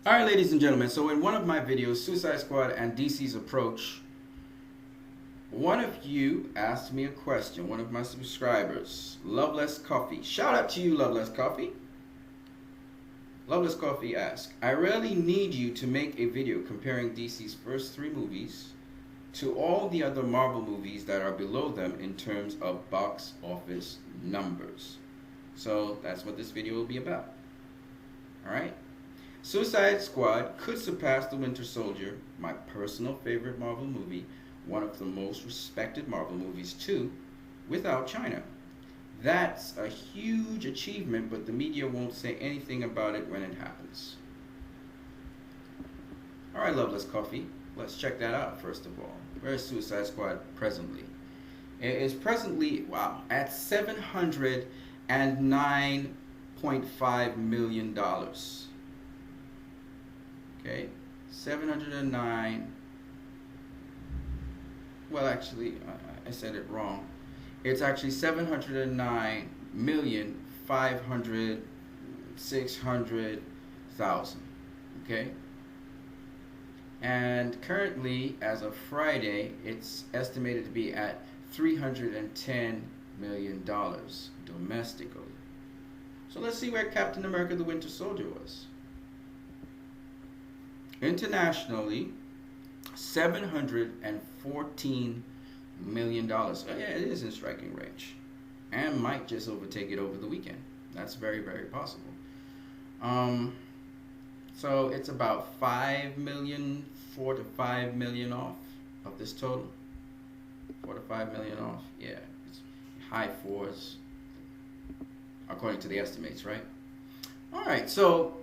Alright, ladies and gentlemen, so in one of my videos, Suicide Squad and DC's Approach, one of you asked me a question, one of my subscribers, Loveless Coffee. Shout out to you, Loveless Coffee. Loveless Coffee asked, I really need you to make a video comparing DC's first three movies to all the other Marvel movies that are below them in terms of box office numbers. So that's what this video will be about. Alright? Suicide Squad could surpass The Winter Soldier, my personal favorite Marvel movie, one of the most respected Marvel movies too, without China. That's a huge achievement, but the media won't say anything about it when it happens. Alright, Loveless Coffee, let's check that out first of all. Where is Suicide Squad presently? It is presently, at $709.5 million. Okay, 709. Well, actually, I said it wrong. It's actually 709,500,600,000. Okay, and currently, as of Friday, it's estimated to be at $310 million domestically. So let's see where Captain America: The Winter Soldier was. Internationally, $714 million. Oh, yeah, it is in striking range, and might just overtake it over the weekend. That's very, very possible. So it's about 4 to 5 million off of this total. 4 to 5 million off. Yeah, it's high fours, according to the estimates, right? All right, so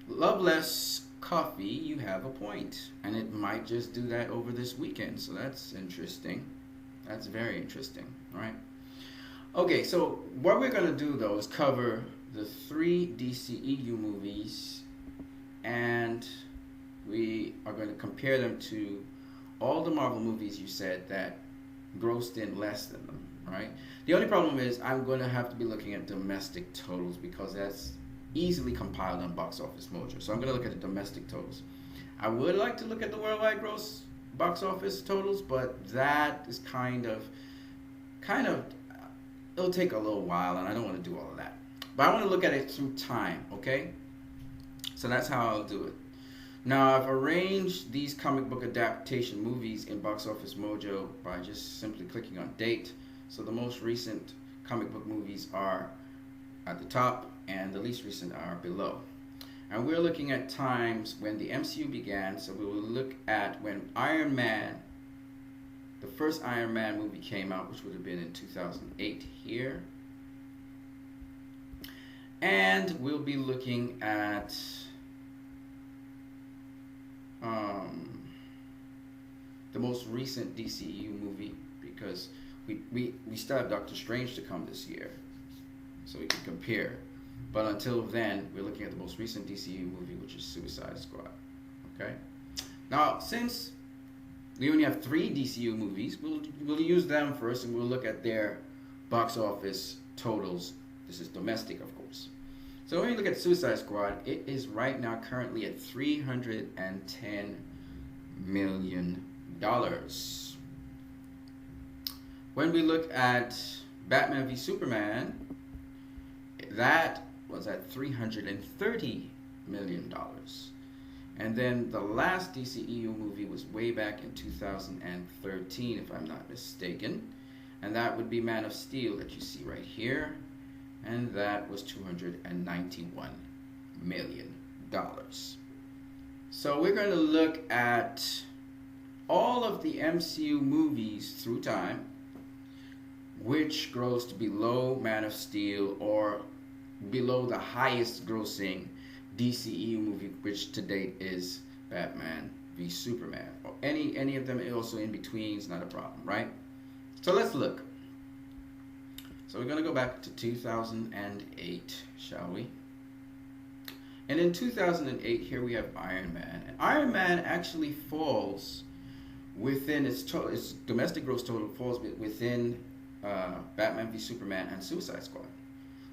Loveless Coffee, you have a point, and it might just do that over this weekend, so that's interesting. That's very interesting. All right, okay, so what we're going to do though is cover the 3 DCEU movies, and we are going to compare them to all the Marvel movies you said that grossed in less than them. All right, the only problem is I'm going to have to be looking at domestic totals because that's easily compiled on Box Office Mojo. So I'm going to look at the domestic totals. I would like to look at the worldwide gross box office totals, but that is kind of, it'll take a little while, and I don't want to do all of that. But I want to look at it through time, okay? So that's how I'll do it. Now, I've arranged these comic book adaptation movies in Box Office Mojo by just simply clicking on date. So the most recent comic book movies are at the top, and the least recent are below. And we're looking at times when the MCU began, so we will look at when Iron Man, the first Iron Man movie came out, which would have been in 2008 here. And we'll be looking at the most recent DCEU movie, because we still have Doctor Strange to come this year, so we can compare. But until then, we're looking at the most recent DCU movie, which is Suicide Squad. Okay? Now, since we only have 3 DCU movies, we'll use them first, and we'll look at their box office totals. This is domestic, of course. So when you look at Suicide Squad, it is right now currently at $310 million. When we look at Batman v Superman, that was at $330 million. And then the last DCEU movie was way back in 2013, if I'm not mistaken. And that would be Man of Steel that you see right here. And that was $291 million. So we're going to look at all of the MCU movies through time, which grossed below Man of Steel or below the highest grossing DCEU movie, which to date is Batman v Superman. Or any of them also in between is not a problem, right? So let's look. So we're going to go back to 2008, shall we? And in 2008, here we have Iron Man. And Iron Man actually falls within its domestic gross total, falls within Batman v Superman and Suicide Squad.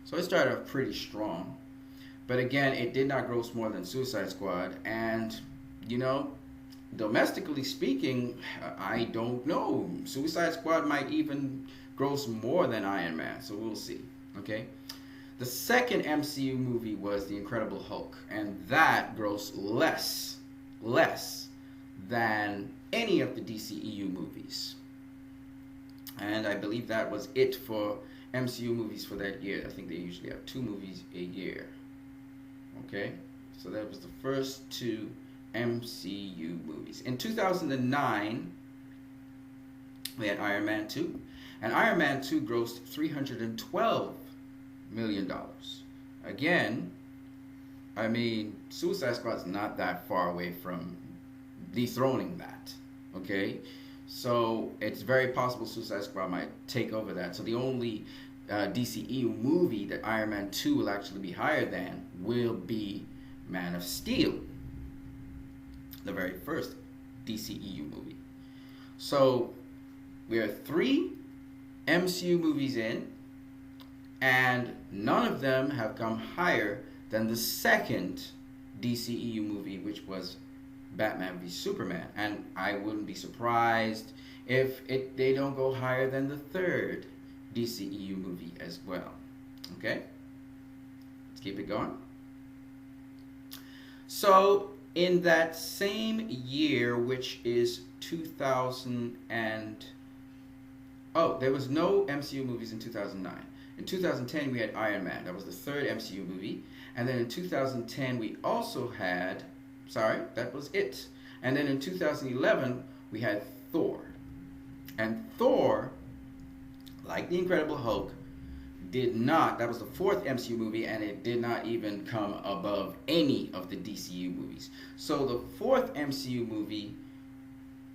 So it started off pretty strong. But again, it did not gross more than Suicide Squad. And, you know, domestically speaking, I don't know. Suicide Squad might even gross more than Iron Man. So we'll see. Okay? The second MCU movie was The Incredible Hulk. And that grossed less than any of the DCEU movies. And I believe that was it for MCU movies for that year. I think they usually have 2 movies a year. Okay? So that was the first 2 MCU movies. In 2009, we had Iron Man 2. And Iron Man 2 grossed $312 million. Again, I mean, Suicide Squad's not that far away from dethroning that. Okay? So it's very possible Suicide Squad might take over that. So the only DCEU movie that Iron Man 2 will actually be higher than will be Man of Steel, the very first DCEU movie. So we are 3 MCU movies in, and none of them have come higher than the second DCEU movie, which was Batman v Superman. And I wouldn't be surprised if they don't go higher than the third DCEU movie as well. Okay? Let's keep it going. So, in that same year, which is 2000 and... Oh, there was no MCU movies in 2009. In 2010, we had Iron Man. That was the third MCU movie. And then in 2010, we also had... Sorry, that was it. And then in 2011, we had Thor. And Thor, like The Incredible Hulk, did not, that was the fourth MCU movie, and it did not even come above any of the DCU movies. So the fourth MCU movie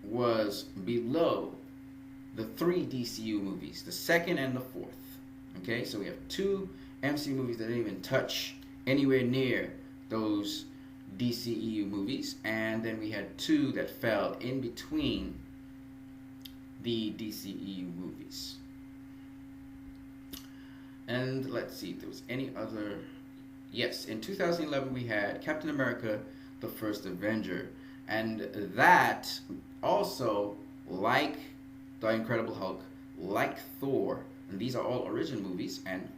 was below the 3 DCU movies, the second and the fourth. Okay, so we have 2 MCU movies that didn't even touch anywhere near those DCEU movies, and then we had 2 that fell in between the DCEU movies. And let's see if there was any other. Yes, in 2011 we had Captain America, the First Avenger, and that also, like The Incredible Hulk, like Thor, and these are all original movies. And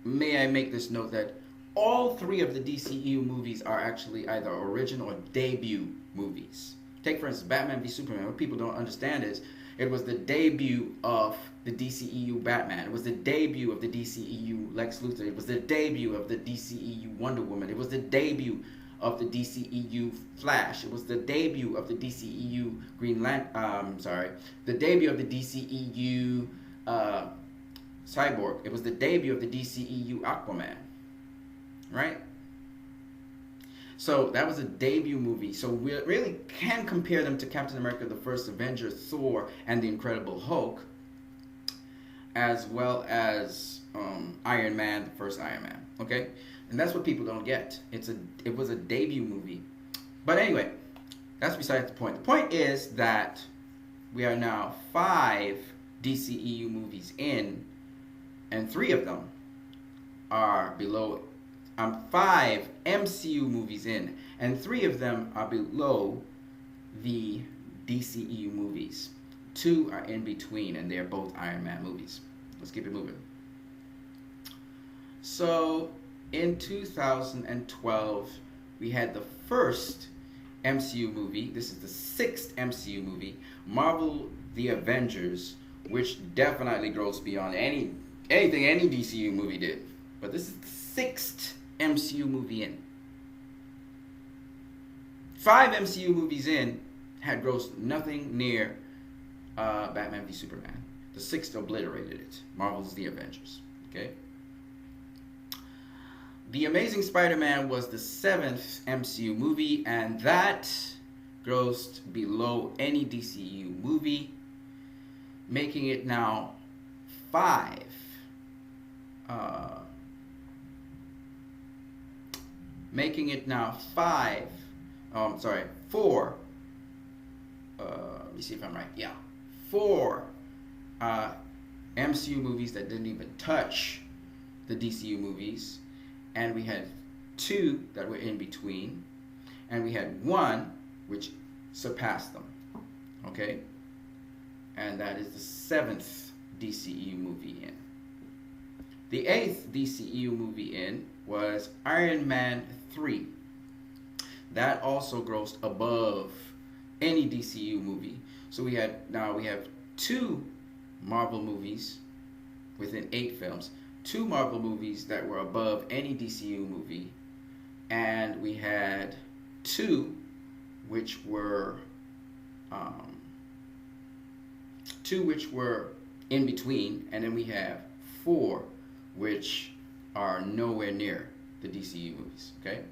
may I make this note that all 3 of the DCEU movies are actually either original or debut movies. Take, for instance, Batman v Superman. What people don't understand is it was the debut of the DCEU Batman. It was the debut of the DCEU Lex Luthor. It was the debut of the DCEU Wonder Woman. It was the debut of the DCEU Flash. It was the debut of the DCEU Green Lantern. The debut of the DCEU Cyborg. It was the debut of the DCEU Aquaman. Right? So that was a debut movie. So we really can compare them to Captain America, the First Avenger, Thor, and the Incredible Hulk, as well as Iron Man, the first Iron Man. Okay? And that's what people don't get. It was a debut movie. But anyway, that's besides the point. The point is that we are now 5 DCEU movies in, and 3 of them are below. 5 MCU movies in, and 3 of them are below the DCEU movies. 2 are in between, and they're both Iron Man movies. Let's keep it moving. So, in 2012, we had the first MCU movie. This is the 6th MCU movie, Marvel The Avengers, which definitely grows beyond anything any DCU movie did. But this is the 6th MCU movie in. 5 MCU movies in had grossed nothing near Batman v Superman. The 6th obliterated it. Marvel's The Avengers. Okay. The Amazing Spider-Man was the 7th MCU movie, and that grossed below any DCU movie, making it now 5. Making it now 4. Let me see if I'm right. Yeah, 4 MCU movies that didn't even touch the DCU movies, and we had two that were in between, and we had one which surpassed them. Okay? And that is the 7th DCEU movie in. The 8th DCEU movie in was Iron Man 3. That also grossed above any DCEU movie. So we have 2 Marvel movies within 8 films, 2 Marvel movies that were above any DCEU movie, and we had 2 which were in between, and then we have 4 which are nowhere near the DCEU movies. Okay.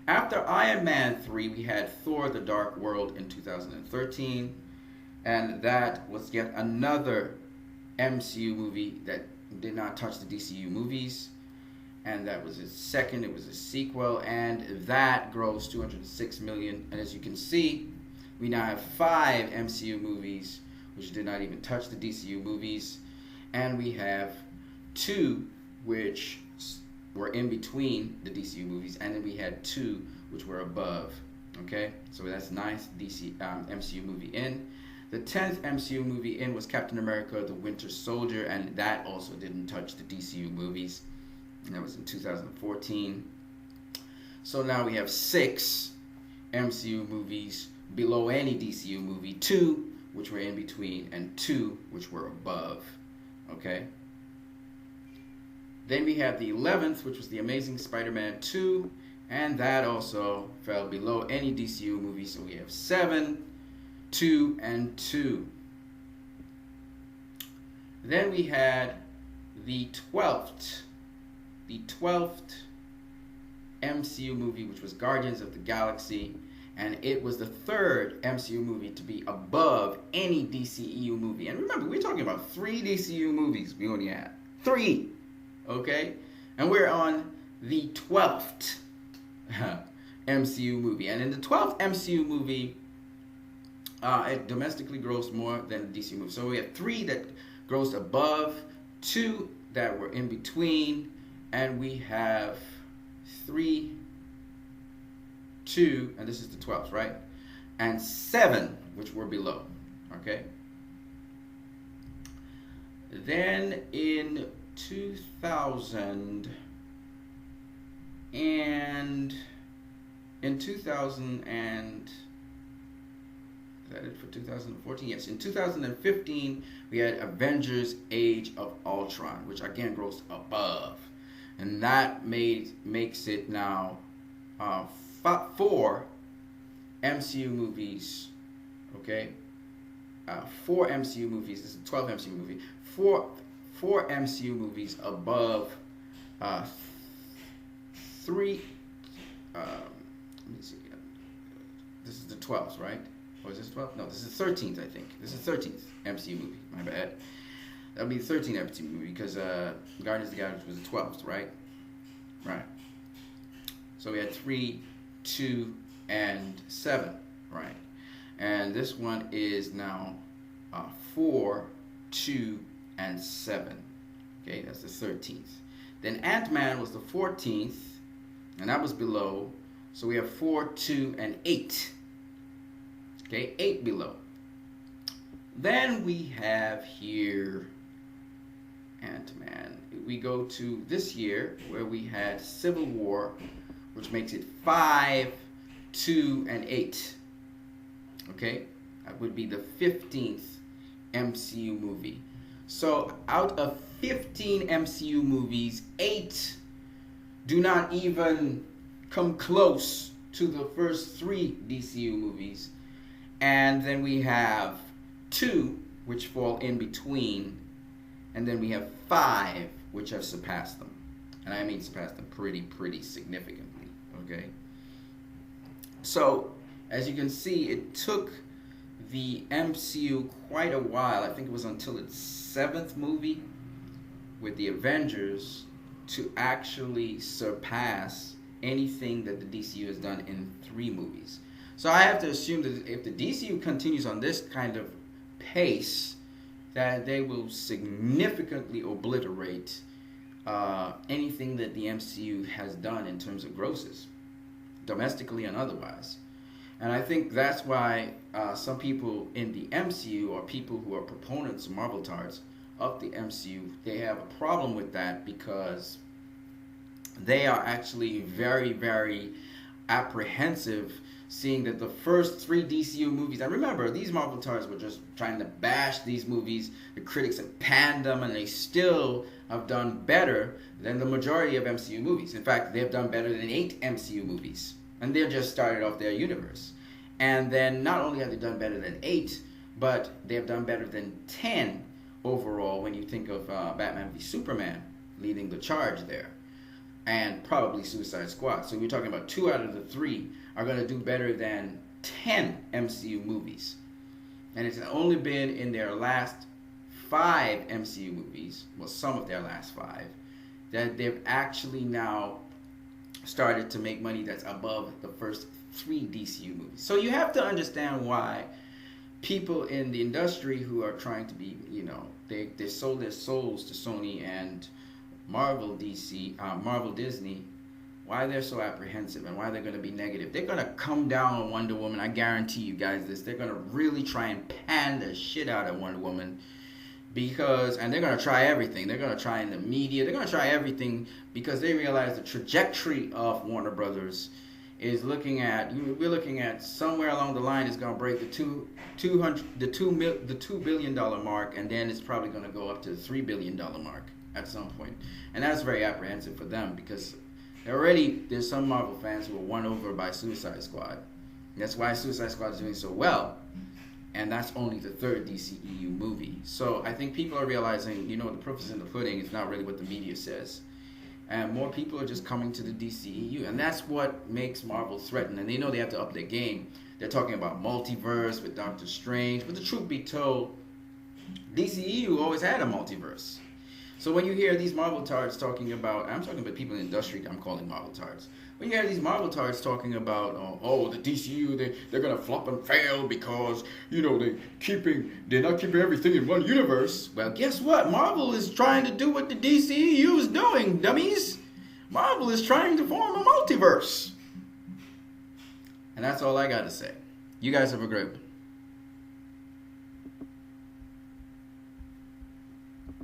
After Iron Man 3, we had Thor: The Dark World in 2013, and that was yet another MCU movie that did not touch the DCU movies, and that was its second. It was a sequel, and that grossed $206 million. And as you can see, we now have 5 MCU movies which did not even touch the DCU movies, and we have 2 which were in between the DCU movies, and then we had 2 which were above. Okay, so that's nice. MCU movie in. The 10th MCU movie in was Captain America: The Winter Soldier, and that also didn't touch the DCU movies, and that was in 2014. So now we have 6 MCU movies below any DCU movie, 2 which were in between, and 2 which were above. Okay. Then we have the 11th, which was The Amazing Spider-Man 2, and that also fell below any DCU movie. So we have 7, 2, and 2. Then we had the 12th MCU movie, which was Guardians of the Galaxy, and it was the 3rd MCU movie to be above any DCEU movie. And remember, we're talking about 3 DCEU movies we only had. 3! Okay? And we're on the 12th MCU movie. And in the 12th MCU movie, it domestically grossed more than the DCU movie. So we have 3 that grossed above, 2 that were in between, and we have 3, 2, and this is the 12th, right? And 7 which were below. Okay? Then in 2000 and is that it for 2014? Yes, in 2015 we had Avengers: Age of Ultron, which again grossed above, and that makes it now 4 MCU movies. Okay, 4 MCU movies. This is the 12th MCU movie. 4 MCU movies above 3. Let me see. This is the 12th, right? Or is this 12th? No, this is the 13th, I think. This is the 13th MCU movie. My bad. That would be the 13th MCU movie because Guardians of the Galaxy was the 12th, right? Right. So we had 3, 2, and 7, right? And this one is now 4, 2, and 7. Okay, that's the 13th. Then Ant-Man was the 14th, and that was below. So we have 4, 2, and 8. Okay, 8 below. Then we have here Ant-Man. We go to this year where we had Civil War, which makes it 5, 2, and 8. Okay, that would be the 15th MCU movie. So out of 15 MCU movies, 8 do not even come close to the first 3 DCU movies. And then we have 2 which fall in between. And then we have 5 which have surpassed them. And I mean surpassed them pretty significantly. Okay? So, as you can see, it took the MCU quite a while. I think it was until its 7th movie with the Avengers to actually surpass anything that the DCU has done in 3 movies. So I have to assume that if the DCU continues on this kind of pace, that they will significantly obliterate anything that the MCU has done in terms of grosses, domestically and otherwise. And I think that's why some people in the MCU, or people who are proponents, Marvel tards of the MCU, they have a problem with that, because they are actually very, very apprehensive seeing that the first 3 DCU movies, and remember, these Marvel tards were just trying to bash these movies, the critics have panned them, and they still have done better than the majority of MCU movies. In fact, they've done better than 8 MCU movies, and they've just started off their universe. And then not only have they done better than 8, but they've done better than 10 overall when you think of Batman v Superman leading the charge there, and probably Suicide Squad. So we're talking about 2 out of the 3 are going to do better than 10 MCU movies. And it's only been in their last 5 MCU movies, well, some of their last 5, that they've actually now started to make money that's above the first 3 DCU movies. So you have to understand why people in the industry who are trying to be, they sold their souls to Sony and Marvel Disney, why they're so apprehensive and why they're going to be negative. They're going to come down on Wonder Woman. I guarantee you guys this. They're going to really try and pan the shit out of Wonder Woman, and they're going to try everything. They're going to try in the media. They're going to try everything, because they realize the trajectory of Warner Brothers is we're looking at somewhere along the line is going to break the $2 billion mark, and then it's probably going to go up to the $3 billion mark at some point. And that's very apprehensive for them, because already there's some Marvel fans who were won over by Suicide Squad. That's why Suicide Squad is doing so well, and that's only the 3rd DCEU movie. So I think people are realizing, the proof is in the pudding. It's not really what the media says. And more people are just coming to the DCEU. And that's what makes Marvel threatened. And they know they have to up their game. They're talking about multiverse with Doctor Strange. But the truth be told, DCEU always had a multiverse. So when you hear these Marvel tards talking about, I'm talking about people in the industry I'm calling Marvel tards. When you hear these Marvel tards talking about, the DCU, they're going to flop and fail because, they're not keeping everything in one universe. Well, guess what? Marvel is trying to do what the DCEU is doing, dummies. Marvel is trying to form a multiverse. And that's all I got to say. You guys have a great one.